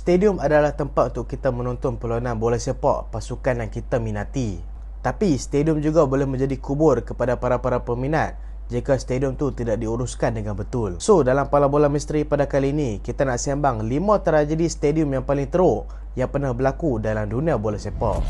Stadium adalah tempat untuk kita menonton perlawanan bola sepak pasukan yang kita minati. Tapi stadium juga boleh menjadi kubur kepada para peminat jika stadium tu tidak diuruskan dengan betul. So, dalam Pala Bola Misteri pada kali ini, kita nak sembang 5 tragedi stadium yang paling teruk yang pernah berlaku dalam dunia bola sepak.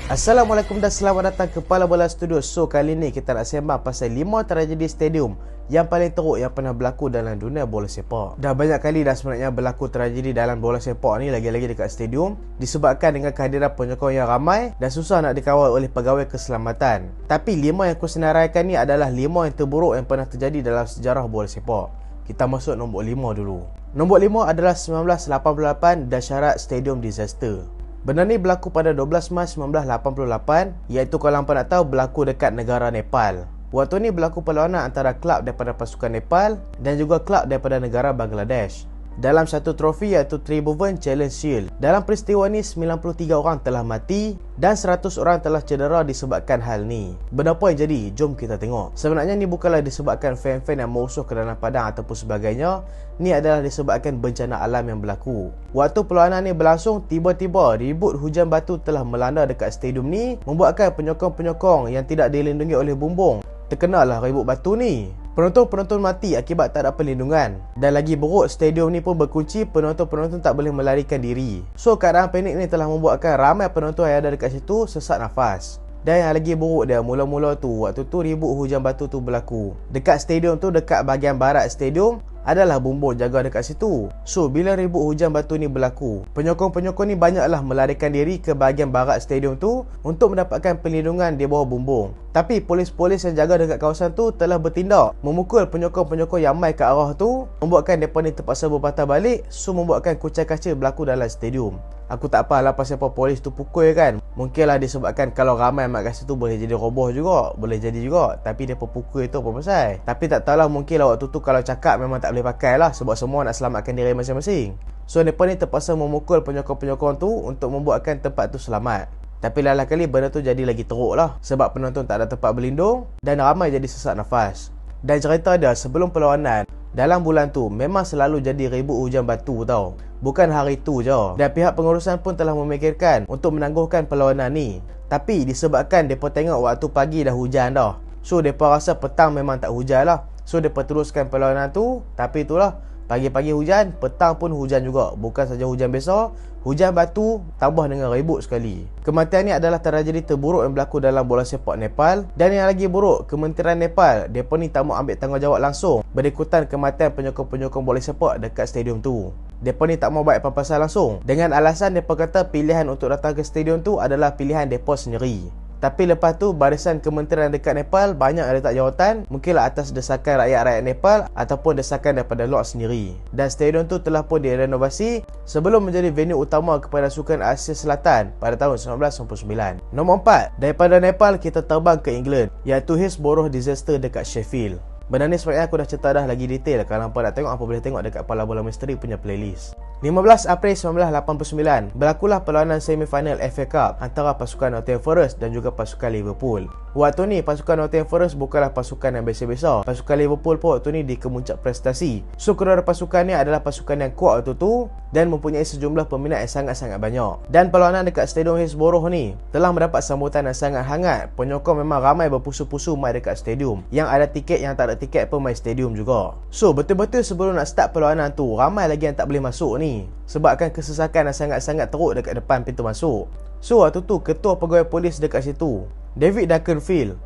Assalamualaikum dan selamat datang ke Pala Bola Studio. So, kali ni kita nak sembang pasal 5 tragedi stadium yang paling teruk yang pernah berlaku dalam dunia bola sepak. Dah banyak kali dah sebenarnya berlaku tragedi dalam bola sepak ni, lagi-lagi dekat stadium, disebabkan dengan kehadiran penyokong yang ramai dan susah nak dikawal oleh pegawai keselamatan. Tapi 5 yang aku senaraikan ni adalah 5 yang terburuk yang pernah terjadi dalam sejarah bola sepak. Kita masuk nombor 5 dulu. Nombor 5 adalah 1988 Dasharat Stadium Disaster. Benda ni berlaku pada 12 Mac 1988, iaitu kalau hampa nak tahu berlaku dekat negara Nepal. Waktu ni berlaku perlawanan antara klub daripada pasukan Nepal dan juga klub daripada negara Bangladesh dalam satu trofi iaitu Tribhuvan Challenge Shield. Dalam peristiwa ni 93 orang telah mati dan 100 orang telah cedera disebabkan hal ni. Benda apa yang jadi? Jom kita tengok. Sebenarnya ni bukanlah disebabkan fan-fan yang merusuh ke dalam padang ataupun sebagainya. Ni adalah disebabkan bencana alam yang berlaku. Waktu perlawanan ni berlangsung, tiba-tiba ribut hujan batu telah melanda dekat stadium ni, membuatkan penyokong-penyokong yang tidak dilindungi oleh bumbung terkenalah ribut batu ni. Penonton-penonton mati akibat tak ada perlindungan. Dan lagi buruk, stadium ni pun berkunci, penonton-penonton tak boleh melarikan diri. So, keadaan panik ni telah membuatkan ramai penonton yang ada dekat situ sesak nafas. Dan yang lagi buruk dia, mula-mula tu, waktu tu ribut hujan batu tu berlaku. Dekat stadium tu, dekat bahagian barat stadium, adalah bumbung jaga dekat situ. So, bila ribut hujan batu ni berlaku, penyokong-penyokong ni banyaklah melarikan diri ke bahagian barat stadium tu untuk mendapatkan perlindungan di bawah bumbung. Tapi polis-polis yang jaga dekat kawasan tu telah bertindak memukul penyokong-penyokong yang mai ke arah tu, membuatkan mereka ni terpaksa berpatah balik. So, membuatkan kucai kaca berlaku dalam stadium. Aku tak faham lah pasal apa polis tu pukul kan. Mungkinlah disebabkan kalau ramai mat kat situ boleh jadi roboh juga, boleh jadi juga. Tapi dia pukul itu apa pasal? Tapi tak tahulah, mungkinlah waktu tu kalau cakap memang tak boleh pakai lah, sebab semua nak selamatkan diri masing-masing. So mereka ni terpaksa memukul penyokong-penyokong tu untuk membuatkan tempat tu selamat. Tapi lain kali benda tu jadi lagi teruk lah, sebab penonton tak ada tempat berlindung dan ramai jadi sesak nafas. Dan cerita dia, sebelum perlawanan dalam bulan tu memang selalu jadi ribut hujan batu tau. Bukan hari tu je. Dan pihak pengurusan pun telah memikirkan untuk menangguhkan perlawanan ni. Tapi disebabkan mereka tengok waktu pagi dah hujan dah, so mereka rasa petang memang tak hujan lah. So mereka teruskan perlawanan tu. Tapi itulah, pagi-pagi hujan, petang pun hujan juga. Bukan saja hujan besar, hujan batu tambah dengan ribut sekali. Kematian ni adalah tragedi terburuk yang berlaku dalam bola sepak Nepal. Dan yang lagi buruk, Kementerian Nepal, mereka ni tak mau ambil tanggungjawab langsung berikutan kematian penyokong-penyokong bola sepak dekat stadium tu. Mereka ni tak mau buat apa-apa langsung, dengan alasan mereka kata pilihan untuk datang ke stadium tu adalah pilihan mereka sendiri. Tapi lepas tu, barisan kementerian dekat Nepal banyak yang letak jawatan, mungkinlah atas desakan rakyat-rakyat Nepal ataupun desakan daripada luar sendiri. Dan stadium tu telah pun direnovasi sebelum menjadi venue utama kepada sukan Asia Selatan pada tahun 1999. Nombor 4, daripada Nepal kita terbang ke England, iaitu Hillsborough Disaster dekat Sheffield. Benda ni sebenarnya aku dah cerita dah lagi detail. Kalau hampa nak tengok, hampa boleh tengok dekat Pala Bola Misteri punya playlist. 15 April 1989, berlakulah perlawanan semifinal FA Cup antara pasukan Nottingham Forest dan juga pasukan Liverpool. Waktu ni pasukan Nottingham Forest bukanlah pasukan yang biasa-biasa. Pasukan Liverpool pun waktu ni di kemuncak prestasi. So, kedua pasukan ni adalah pasukan yang kuat waktu tu dan mempunyai sejumlah peminat yang sangat-sangat banyak. Dan perlawanan dekat Stadium Hillsborough ni telah mendapat sambutan yang sangat hangat. Penyokong memang ramai berpusu-pusu mai dekat stadium. Yang ada tiket, yang tak ada tiket pun mai stadium juga. So, betul-betul sebelum nak start perlawanan tu, ramai lagi yang tak boleh masuk ni sebabkan kesesakan yang sangat-sangat teruk dekat depan pintu masuk. So, waktu tu ketua pegawai polis dekat situ, David Dankerfield,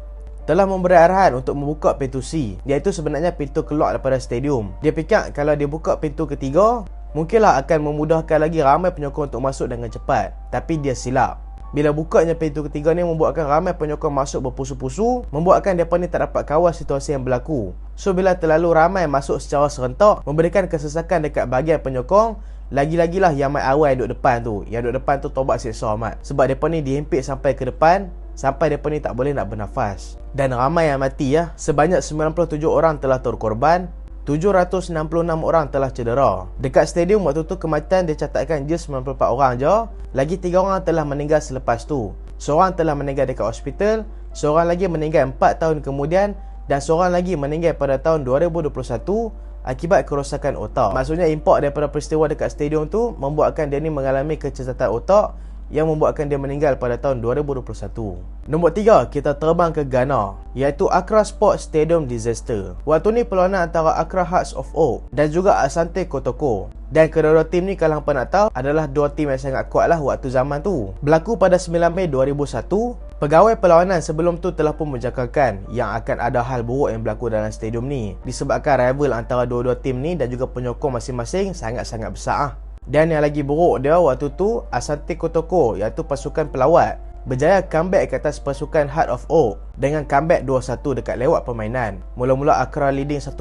telah memberi arahan untuk membuka pintu C, iaitu sebenarnya pintu keluar daripada stadium. Dia fikir kalau dia buka pintu ketiga, mungkinlah akan memudahkan lagi ramai penyokong untuk masuk dengan cepat. Tapi dia silap. Bila bukanya pintu ketiga ni membuatkan ramai penyokong masuk berpusu-pusu, membuatkan mereka ni tak dapat kawal situasi yang berlaku. So, bila terlalu ramai masuk secara serentak, memberikan kesesakan dekat bahagian penyokong, lagi-lagilah yang mai awal yang duduk depan tu. Yang duduk depan tu tobat seksa amat, sebab mereka ni dihimpit sampai ke depan, sampai mereka ni tak boleh nak bernafas. Dan ramai yang mati ya. Sebanyak 97 orang telah terkorban, 766 orang telah cedera. Dekat stadium waktu tu kematian dicatatkan je 94 orang je. Lagi 3 orang telah meninggal selepas tu. Seorang telah meninggal dekat hospital, seorang lagi meninggal 4 tahun kemudian, dan seorang lagi meninggal pada tahun 2021 akibat kerosakan otak. Maksudnya impak daripada peristiwa dekat stadium tu membuatkan dia ni mengalami kecacatan otak yang membuatkan dia meninggal pada tahun 2021. Nombor 3, kita terbang ke Ghana, iaitu Accra Sports Stadium disaster. Waktu ni perlawanan antara Accra Hearts of Oak dan juga Asante Kotoko. Dan kedua-dua tim ni kalau hampa nak tahu adalah dua tim yang sangat kuat lah waktu zaman tu. Berlaku pada 9 Mei 2001. Pegawai perlawanan sebelum tu telah pun menjangkakan yang akan ada hal buruk yang berlaku dalam stadium ni disebabkan rival antara dua-dua tim ni dan juga penyokong masing-masing sangat-sangat besar. Dan yang lagi buruk dia waktu tu, Asante Kotoko iaitu pasukan pelawat berjaya comeback ke atas pasukan Heart of Oak dengan comeback 2-1 dekat lewat permainan. Mula-mula Accra leading 1-0,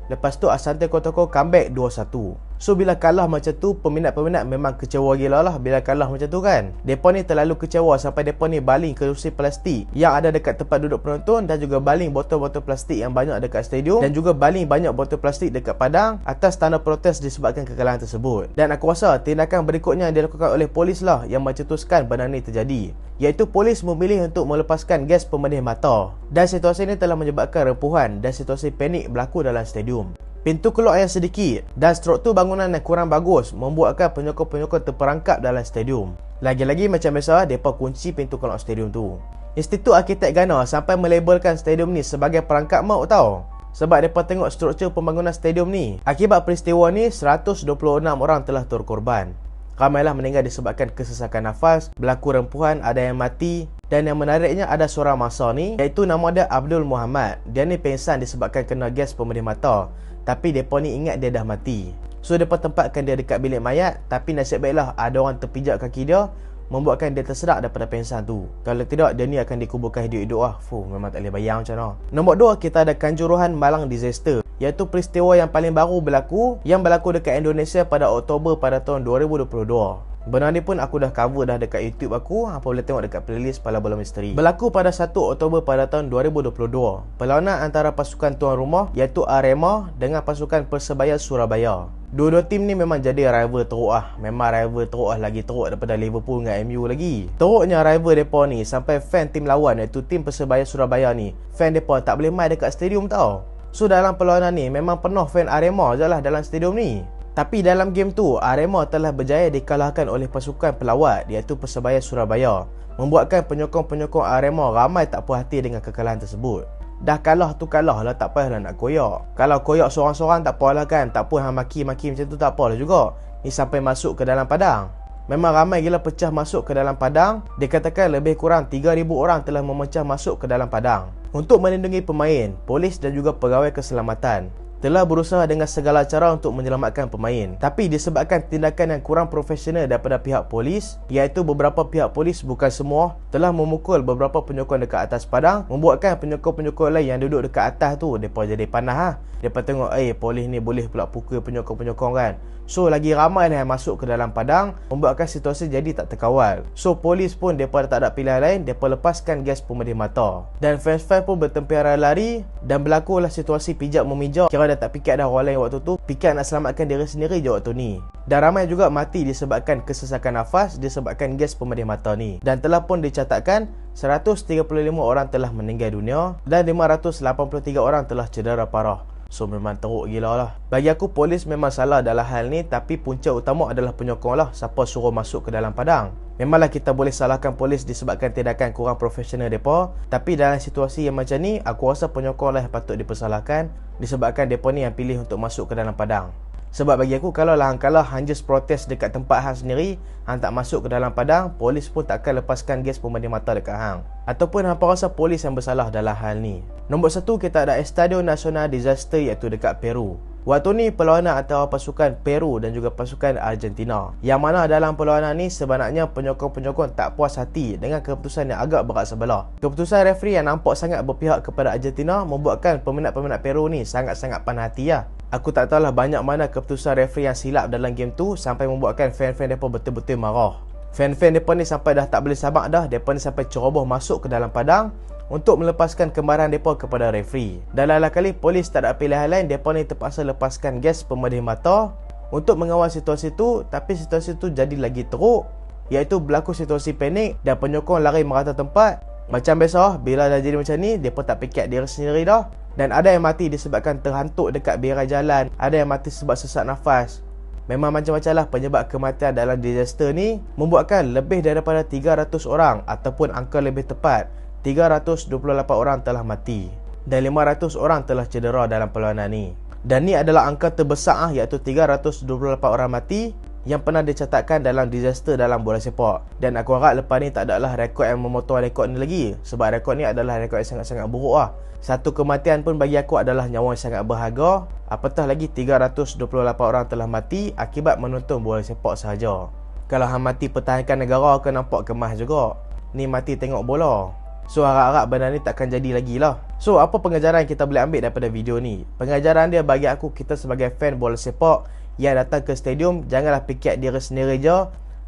lepas tu Asante Kotoko comeback 2-1. So bila kalah macam tu, peminat-peminat memang kecewa gila lah bila kalah macam tu kan. Mereka ni terlalu kecewa sampai mereka ni baling kerusi plastik yang ada dekat tempat duduk penonton dan juga baling botol-botol plastik yang banyak dekat stadium dan juga baling banyak botol plastik dekat padang atas tanda protes disebabkan kekalahan tersebut. Dan aku rasa tindakan berikutnya yang dilakukan oleh polis lah yang mencetuskan benda ni terjadi, iaitu polis memilih untuk melepaskan gas pemedih mata. Dan situasi ini telah menyebabkan rempuhan dan situasi panik berlaku dalam stadium. Pintu keluar yang sedikit dan struktur bangunan yang kurang bagus membuatkan penyokong-penyokong terperangkap dalam stadium. Lagi-lagi macam biasa, mereka kunci pintu keluar stadium tu. Institut Arkitek Ghana sampai melabelkan stadium ni sebagai perangkap maut tau. Sebab mereka tengok struktur pembangunan stadium ni. Akibat peristiwa ni, 126 orang telah terkorban. Ramailah meninggal disebabkan kesesakan nafas, berlaku rempuhan, ada yang mati. Dan yang menariknya ada seorang masa ni, iaitu nama dia Abdul Muhammad. Dia ni pingsan disebabkan kena gas pemedih mata. Tapi mereka ni ingat dia dah mati. So mereka tempatkan dia dekat bilik mayat. Tapi nasib baiklah ada orang terpijak kaki dia, membuatkan dia tersedak daripada pingsan tu. Kalau tidak, dia ni akan dikuburkan hidup-hidup lah. Memang tak boleh bayang macam mana. Nombor 2, kita ada Kanjuruhan Malang disaster, iaitu peristiwa yang paling baru berlaku yang berlaku dekat Indonesia pada Oktober pada tahun 2022. Benda ni pun aku dah cover dah dekat YouTube aku. Apa boleh tengok dekat playlist Pala Bola Misteri. Berlaku pada 1 Oktober pada tahun 2022. Perlawanan antara pasukan tuan rumah iaitu Arema dengan pasukan Persebaya Surabaya. Dua-dua tim ni memang jadi rival teruk lah. Memang rival teruk lah, lagi teruk daripada Liverpool dengan MU lagi. Teruknya rival mereka ni sampai fan tim lawan iaitu tim Persebaya Surabaya ni, fan mereka tak boleh main dekat stadium tau. So dalam perlawanan ni memang penuh fan Arema je lah dalam stadium ni. Tapi dalam game tu, Arema telah berjaya dikalahkan oleh pasukan pelawat iaitu Persebaya Surabaya, membuatkan penyokong-penyokong Arema ramai tak puas hati dengan kekalahan tersebut. Dah kalah tu kalah lah, tak payahlah nak koyak. Kalau koyak seorang-seorang tak apalah kan, tak apa hang maki-maki macam tu tak apalah juga. Ni sampai masuk ke dalam padang. Memang ramai gila pecah masuk ke dalam padang. Dikatakan lebih kurang 3,000 orang telah memecah masuk ke dalam padang. Untuk melindungi pemain, polis dan juga pegawai keselamatan telah berusaha dengan segala cara untuk menyelamatkan pemain. Tapi disebabkan tindakan yang kurang profesional daripada pihak polis, iaitu beberapa pihak polis, bukan semua, telah memukul beberapa penyokong dekat atas padang, membuatkan penyokong-penyokong lain yang duduk dekat atas tu, mereka jadi panas lah. Mereka tengok, polis ni boleh pula pukul penyokong-penyokong kan. So lagi ramai lah yang masuk ke dalam padang, membuatkan situasi jadi tak terkawal. So polis pun mereka tak ada pilihan lain, mereka lepaskan gas pemedih mata. Dan fans-fans pun bertempiaran lari dan berlakulah situasi pijak memijak. Kira dah tak pikat dah orang lain waktu tu, pikat nak selamatkan diri sendiri je waktu ni. Dan ramai juga mati disebabkan kesesakan nafas disebabkan gas pemedih mata ni. Dan telah pun dicatatkan 135 orang telah meninggal dunia dan 583 orang telah cedera parah. So memang teruk gila lah. Bagi aku polis memang salah dalam hal ni, tapi punca utama adalah penyokong lah, siapa suruh masuk ke dalam padang. Memanglah kita boleh salahkan polis disebabkan tindakan kurang profesional mereka, tapi dalam situasi yang macam ni, aku rasa penyokong lah yang patut dipersalahkan disebabkan mereka ni yang pilih untuk masuk ke dalam padang. Sebab bagi aku, kalau lah hang kalah, hang just protes dekat tempat hang sendiri, hang tak masuk ke dalam padang, polis pun takkan lepaskan gas pemedih mata dekat hang. Ataupun hampa rasa polis yang bersalah dalam hal ni. Nombor 1, kita ada Estadio Nacional disaster iaitu dekat Peru. Waktu ni perlawanan antara pasukan Peru dan juga pasukan Argentina, yang mana dalam perlawanan ni sebenarnya penyokong-penyokong tak puas hati dengan keputusan yang agak berat sebelah. Keputusan referee yang nampak sangat berpihak kepada Argentina membuatkan peminat-peminat Peru ni sangat-sangat panas hati lah. Aku tak tahulah banyak mana keputusan referee yang silap dalam game tu sampai membuatkan fan-fan mereka betul-betul marah. Fan-fan mereka ni sampai dah tak boleh sabar dah, mereka ni sampai ceroboh masuk ke dalam padang untuk melepaskan kemarahan mereka kepada referee. Dan lain kali polis tak ada pilihan lain, mereka ni terpaksa lepaskan gas pemedih mata untuk mengawal situasi tu. Tapi situasi tu jadi lagi teruk, iaitu berlaku situasi panik dan penyokong lari merata tempat Macam biasa, bila dah jadi macam ni, mereka tak fikir diri sendiri dah. Dan ada yang mati disebabkan terhantuk dekat birai jalan, ada yang mati sebab sesak nafas. Memang macam-macam lah penyebab kematian dalam disaster ni, membuatkan lebih daripada 300 orang ataupun angka lebih tepat 328 orang telah mati dan 500 orang telah cedera dalam perlawanan ni. Dan ni adalah angka terbesar iaitu 328 orang mati yang pernah dicatatkan dalam disaster dalam bola sepak. Dan aku harap lepas ni tak adalah rekod yang memotong rekod ni lagi, sebab rekod ni adalah rekod yang sangat-sangat buruk lah. Satu kematian pun bagi aku adalah nyawa yang sangat berharga, apatah lagi 328 orang telah mati akibat menonton bola sepak sahaja. Kalau hang mati pertahankan negara, kau nampak kemas juga. Ni mati tengok bola. So harap-harap benda ni takkan jadi lagi lah. So apa pengajaran kita boleh ambil daripada video ni? Pengajaran dia bagi aku, kita sebagai fan bola sepak yang datang ke stadium, janganlah fikir diri sendiri je.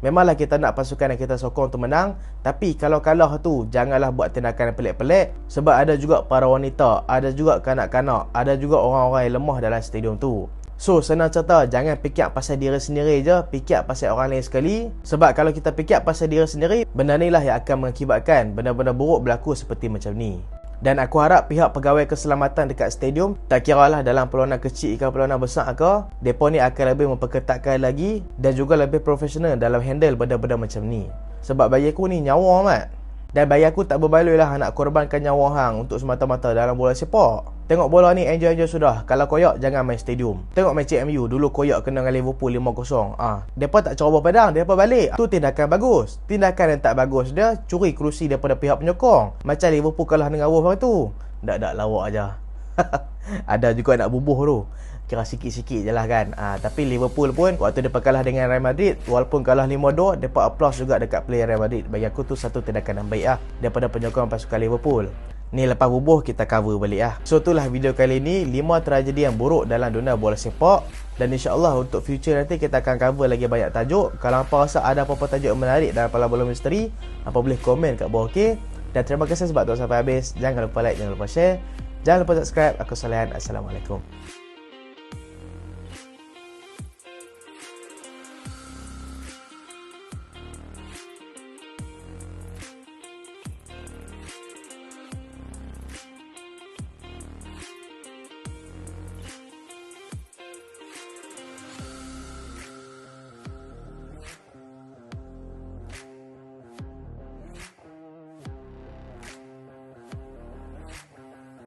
Memanglah kita nak pasukan yang kita sokong untuk menang, tapi kalau kalah tu janganlah buat tindakan yang pelik-pelik. Sebab ada juga para wanita, ada juga kanak-kanak, ada juga orang-orang yang lemah dalam stadium tu. So senang cerita, jangan fikir pasal diri sendiri je, fikir pasal orang lain sekali. Sebab kalau kita fikir pasal diri sendiri, benda ni lah yang akan mengakibatkan benda-benda buruk berlaku seperti macam ni. Dan aku harap pihak pegawai keselamatan dekat stadium, tak kira lah dalam perlawanan kecil ke perlawanan besar ke, mereka ni akan lebih memperketatkan lagi dan juga lebih profesional dalam handle benda-benda macam ni. Sebab bagi aku ni nyawa mat. Dan bagi aku tak berbaloi lah nak korbankan nyawa hang untuk semata-mata dalam bola sepak. Tengok bola ni enjoy-enjoy sudah. Kalau koyak jangan main stadium. Tengok match MU dulu koyak kena dengan Liverpool 5-0. Depa tak ceroboh padang, depa balik. Tu tindakan bagus. Tindakan yang tak bagus dia curi kerusi daripada pihak penyokong. Macam Liverpool kalah dengan Wolves tu. Dak lawak aja. Ada juga nak bubuh tu. Kira sikit-sikit je lah kan. Tapi Liverpool pun waktu dia kalah dengan Real Madrid, walaupun kalah 5-2, mereka applause juga dekat player Real Madrid. Bagi aku tu satu tindakan yang baik lah daripada penyokong pasukan Liverpool. Ni lepas bubuh kita cover balik lah. So itulah video kali ni, 5 tragedi yang buruk dalam dunia bola sepak. Dan insyaAllah untuk future nanti kita akan cover lagi banyak tajuk. Kalau hampa rasa ada apa-apa tajuk yang menarik dalam Pala Bola Misteri, hampa boleh komen kat bawah, ok? Dan terima kasih sebab tonton sampai habis. Jangan lupa like, jangan lupa share, jangan lupa subscribe. Aku Salihan. Assalamualaikum.